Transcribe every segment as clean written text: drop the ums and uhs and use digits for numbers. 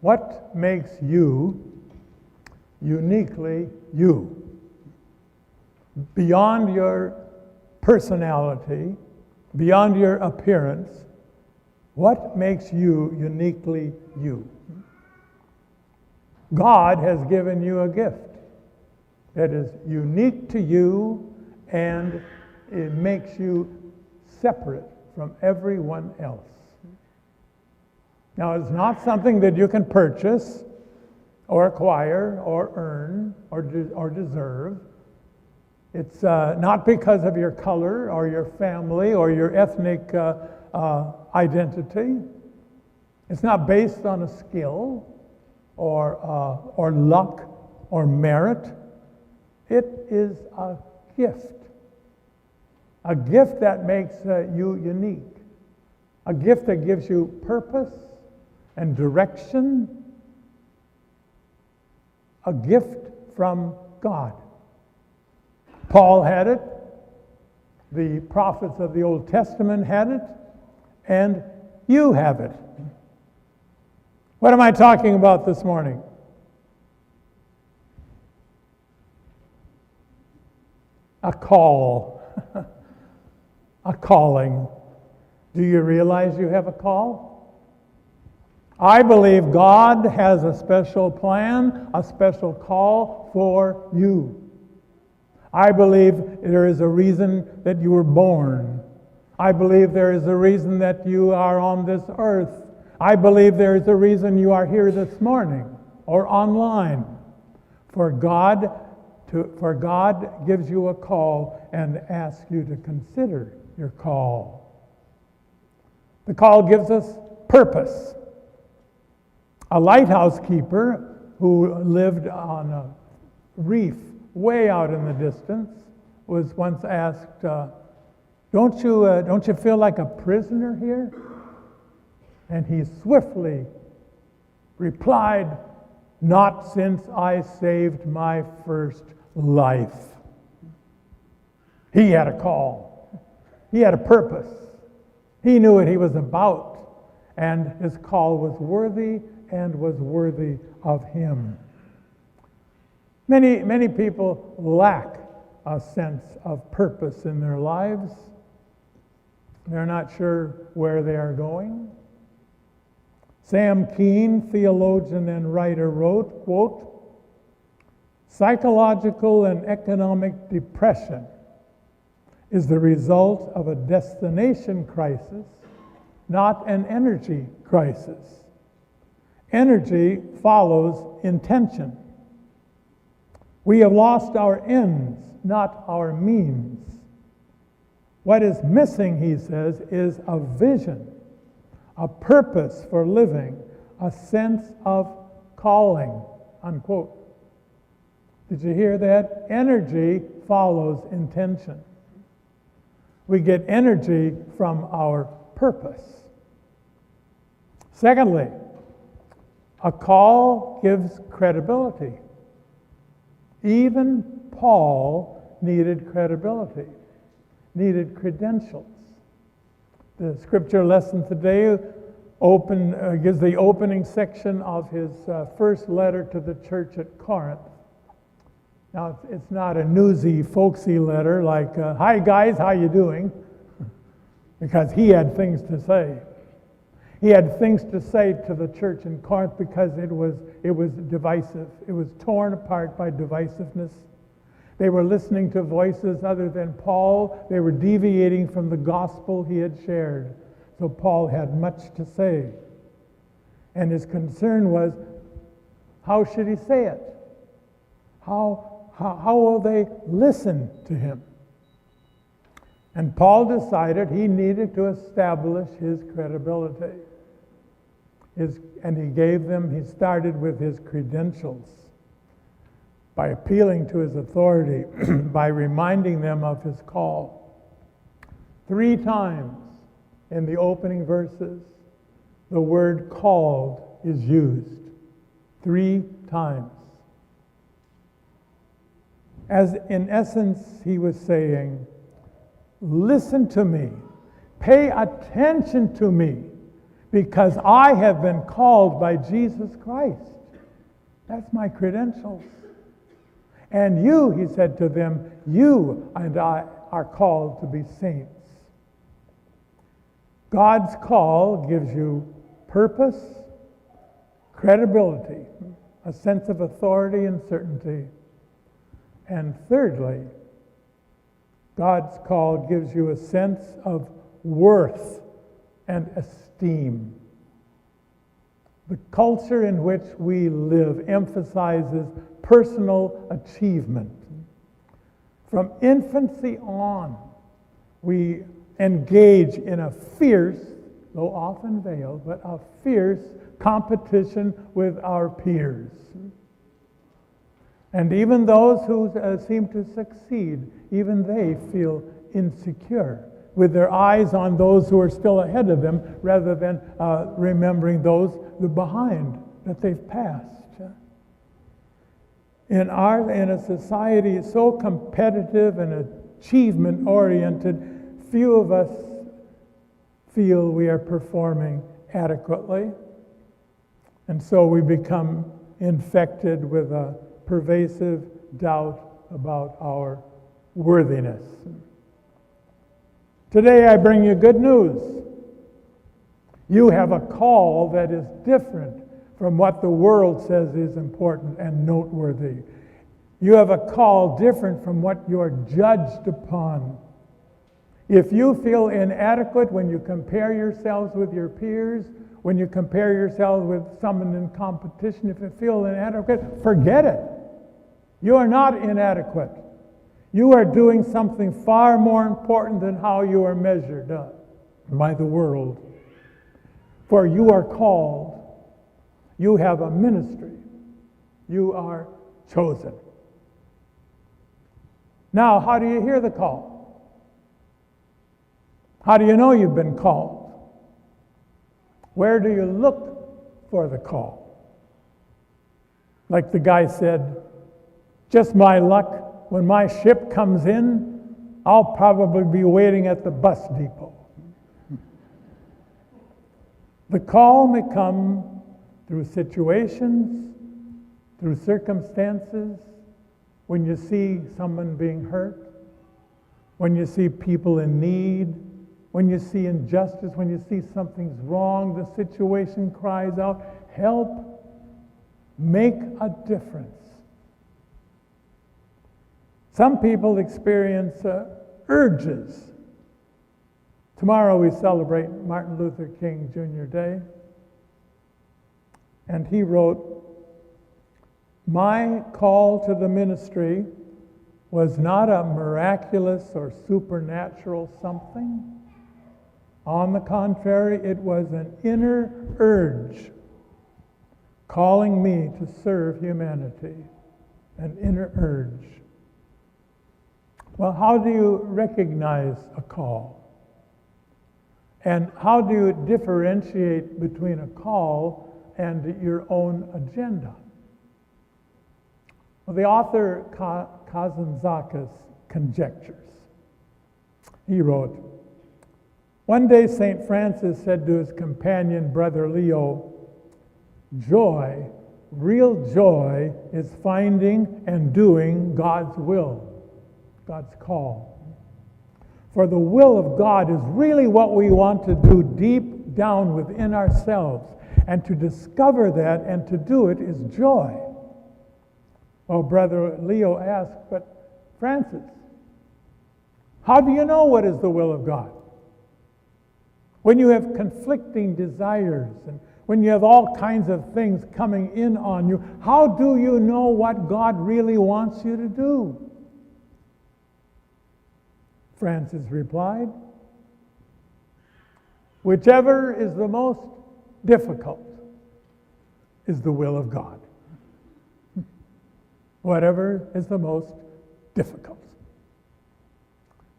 What makes you uniquely you? Beyond your personality, beyond your appearance, what makes you uniquely you? God has given you a gift that is unique to you, and it makes you separate from everyone else. Now, it's not something that you can purchase or acquire or earn or deserve. It's not because of your color or your family or your ethnic identity. It's not based on a skill or luck or merit. It is a gift that makes you unique, a gift that gives you purpose and direction, a gift from God. Paul had it, the prophets of the Old Testament had it, and you have it. What am I talking about this morning? A call, a calling. Do you realize you have a call? I believe God has a special plan, a special call for you. I believe there is a reason that you were born. I believe there is a reason that you are on this earth. I believe there is a reason you are here this morning or online. For God gives you a call and asks you to consider your call. The call gives us purpose. A lighthouse keeper who lived on a reef way out in the distance was once asked, don't you feel like a prisoner here? And he swiftly replied, not since I saved my first life. He had a call. He had a purpose. He knew what he was about, and his call was worthy and was worthy of him. Many people lack a sense of purpose in their lives. They're not sure where they are going. Sam Keene, theologian and writer, wrote, quote, psychological and economic depression is the result of a destination crisis, not an energy crisis. Energy follows intention. We have lost our ends, not our means. What is missing, he says, is a vision, a purpose for living, a sense of calling, unquote. Did you hear that? Energy follows intention. We get energy from our purpose. Secondly, a call gives credibility. Even Paul needed credibility, needed credentials. The scripture lesson today gives the opening section of his first letter to the church at Corinth. Now, it's not a newsy, folksy letter like, hi guys, how you doing? Because he had things to say. He had things to say to the church in Corinth because it was divisive. It was torn apart by divisiveness. They were listening to voices other than Paul. They were deviating from the gospel he had shared. So Paul had much to say. And his concern was, how should he say it? How will they listen to him? And Paul decided he needed to establish his credibility. And he started with his credentials by appealing to his authority, by reminding them of his call. 3 times in the opening verses, the word called is used. 3 times. As in essence, he was saying, listen to me, pay attention to me, because I have been called by Jesus Christ. That's my credentials. And you, he said to them, you and I are called to be saints. God's call gives you purpose, credibility, a sense of authority and certainty. And thirdly, God's call gives you a sense of worth and esteem. The culture in which we live emphasizes personal achievement. From infancy on, we engage in a fierce, though often veiled, but a fierce competition with our peers. And even those who seem to succeed, even they feel insecure, with their eyes on those who are still ahead of them, rather than remembering those behind that they've passed. In a society so competitive and achievement-oriented, few of us feel we are performing adequately. And so we become infected with a pervasive doubt about our worthiness. Today I bring you good news. You have a call that is different from what the world says is important and noteworthy. You have a call different from what you are judged upon. If you feel inadequate when you compare yourselves with your peers, when you compare yourselves with someone in competition, if you feel inadequate, forget it. You are not inadequate. You are doing something far more important than how you are measured by the world. For you are called. You have a ministry. You are chosen. Now, how do you hear the call? How do you know you've been called? Where do you look for the call? Like the guy said, just my luck, when my ship comes in, I'll probably be waiting at the bus depot. The call may come through situations, through circumstances, when you see someone being hurt, when you see people in need, when you see injustice, when you see something's wrong, the situation cries out, help, make a difference. Some people experience urges. Tomorrow we celebrate Martin Luther King Jr. Day. And he wrote, "My call to the ministry was not a miraculous or supernatural something. On the contrary, it was an inner urge calling me to serve humanity." An inner urge. Well, how do you recognize a call? And how do you differentiate between a call and your own agenda? Well, the author Kazantzakis conjectures. He wrote, "One day St. Francis said to his companion, Brother Leo, joy, real joy, is finding and doing God's will, God's call. For the will of God is really what we want to do deep down within ourselves. And to discover that and to do it is joy." Well, Brother Leo asked, "But Francis, how do you know what is the will of God? When you have conflicting desires and when you have all kinds of things coming in on you, how do you know what God really wants you to do?" Francis replied, "Whichever is the most difficult is the will of God." Whatever is the most difficult.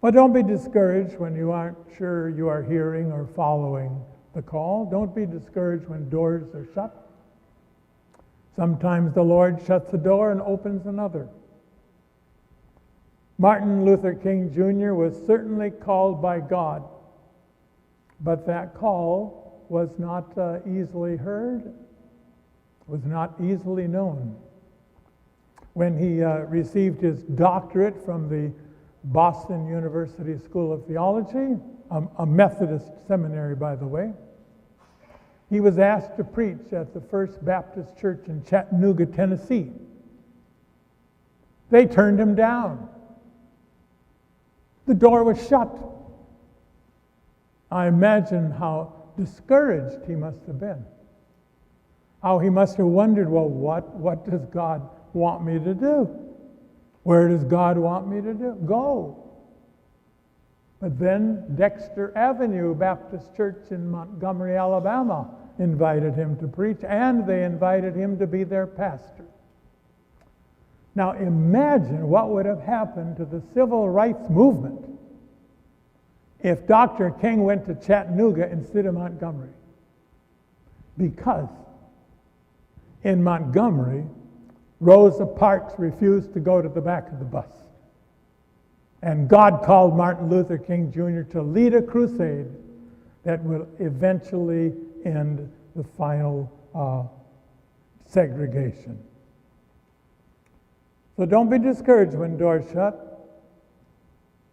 Well, don't be discouraged when you aren't sure you are hearing or following the call. Don't be discouraged when doors are shut. Sometimes the Lord shuts a door and opens another. Martin Luther King Jr. was certainly called by God, but that call was not easily heard, was not easily known. When he received his doctorate from the Boston University School of Theology, a Methodist seminary, by the way, he was asked to preach at the First Baptist Church in Chattanooga, Tennessee. They turned him down. The door was shut. I imagine how discouraged he must have been. How he must have wondered, well, what does God want me to do? Where does God want me to go? But then Dexter Avenue Baptist Church in Montgomery, Alabama invited him to preach, and they invited him to be their pastor. Now imagine what would have happened to the civil rights movement if Dr. King went to Chattanooga instead of Montgomery. Because in Montgomery, Rosa Parks refused to go to the back of the bus. And God called Martin Luther King Jr. to lead a crusade that will eventually end the final segregation. So don't be discouraged when doors shut,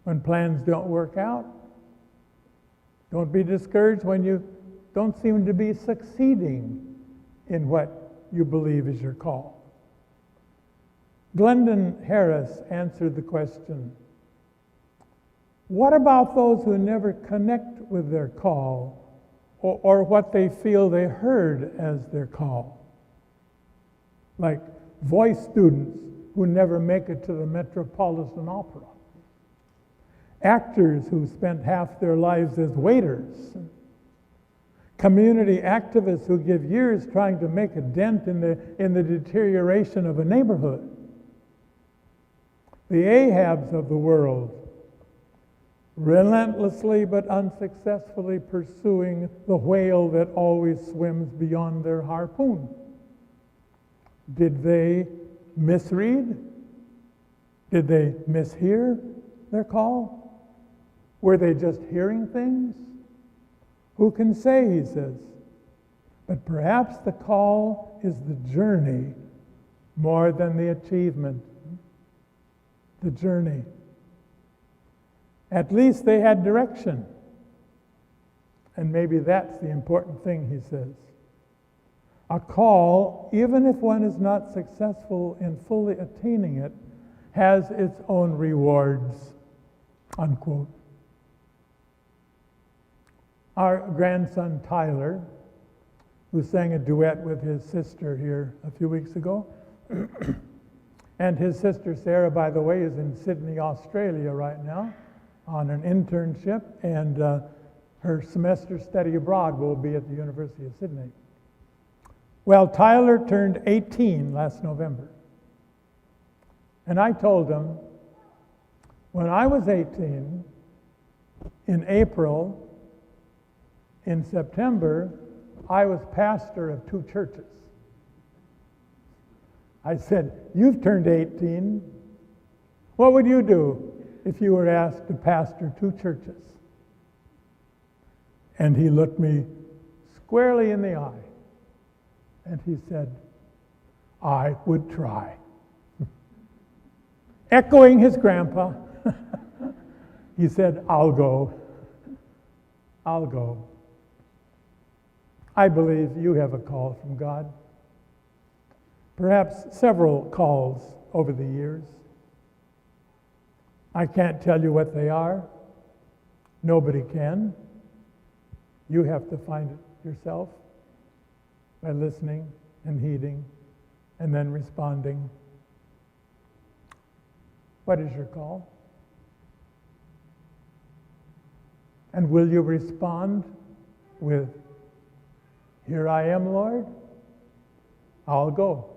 when plans don't work out. Don't be discouraged when you don't seem to be succeeding in what you believe is your call. Glendon Harris answered the question, what about those who never connect with their call or what they feel they heard as their call? Like voice students who never make it to the Metropolitan Opera. Actors who spent half their lives as waiters. Community activists who give years trying to make a dent in the deterioration of a neighborhood. The Ahabs of the world, relentlessly but unsuccessfully pursuing the whale that always swims beyond their harpoon. Did they misread? Did they mishear their call? Were they just hearing things? Who can say, he says. But perhaps the call is the journey more than the achievement. The journey. At least they had direction. And maybe that's the important thing, he says. A call, even if one is not successful in fully attaining it, has its own rewards, unquote. Our grandson Tyler, who sang a duet with his sister here a few weeks ago, and his sister Sarah, by the way, is in Sydney, Australia right now on an internship, and her semester study abroad will be at the University of Sydney. Well, Tyler turned 18 last November. And I told him, when I was 18, in April, in September, I was pastor of 2 churches. I said, you've turned 18. What would you do if you were asked to pastor 2 churches? And he looked me squarely in the eye. And he said, I would try. Echoing his grandpa, he said, I'll go. I'll go. I believe you have a call from God. Perhaps several calls over the years. I can't tell you what they are. Nobody can. You have to find it yourself by listening and heeding and then responding. What is your call? And will you respond with, here I am, Lord, I'll go.